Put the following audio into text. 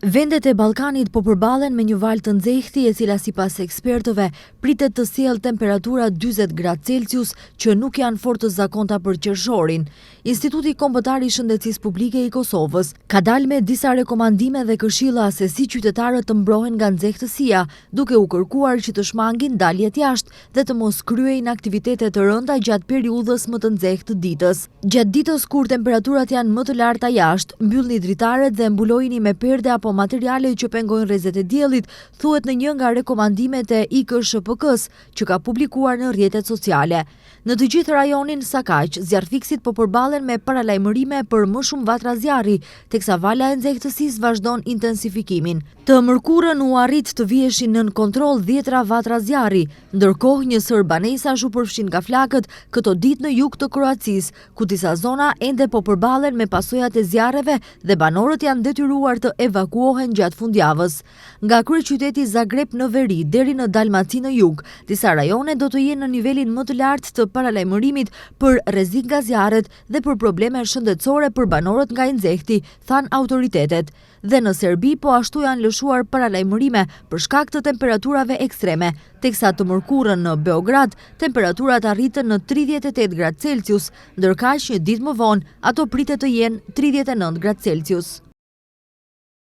Vendet e Ballkanit po përballen me një valë të nxehtë e cila sipas ekspertëve pritet të sjellë temperatura 40 gradë Celsius që nuk janë fort të zakonta për qershorin. Instituti Kombëtar i Shëndetësisë Publike i Kosovës ka dalë me disa rekomandime dhe këshilla se si qytetarët të mbrohen nga nxehtësia, duke u kërkuar që të shmangin daljet jashtë dhe të mos kryejnë aktivitete të rënda gjatë periudhës më të nxehtë të ditës. Gjatë ditës kur temperaturat janë më të larta jashtë, mbyllni dritaret dhe mbulojini me perde apo materiale që pengojnë rrezet e diellit, thuhet në një nga rekomandimet e IKSHPK-s që ka publikuar në rrjetet sociale. Në të gjithë rajonin Sakaq, zjarrfiksit po përballen me paralajmërime për më shumë vatra zjarri, teksa vala e nxehtësisë vazhdon intensifikimin. Të mërkurën u arrit të viheshin nën kontroll 10 vatra zjarri, ndërkohë një sër banesash u përfshin nga flakët këto ditë në jug të Kroacisë, ku disa zona ende po përballen me pasojat e zjarreve dhe banorët janë detyruar të evakuohen gjatë fundjavës. Nga kryeqyteti Zagreb në veri deri në Dalmaci në jug, disa rajone do të jenë në nivelin më të lartë të paralajmërimit për rrezik nga zjarret dhe për probleme shëndetësore për banorët nga i nxehti, than autoritetet. Dhe në Serbi po ashtu janë lëshuar paralajmërime për shkak të temperaturave ekstreme, teksa të mërkurën në Beograd temperaturat arritën në 38 gradë Celsius, ndërkaq një ditë më vonë ato pritet të jenë 39 gradë Celsius.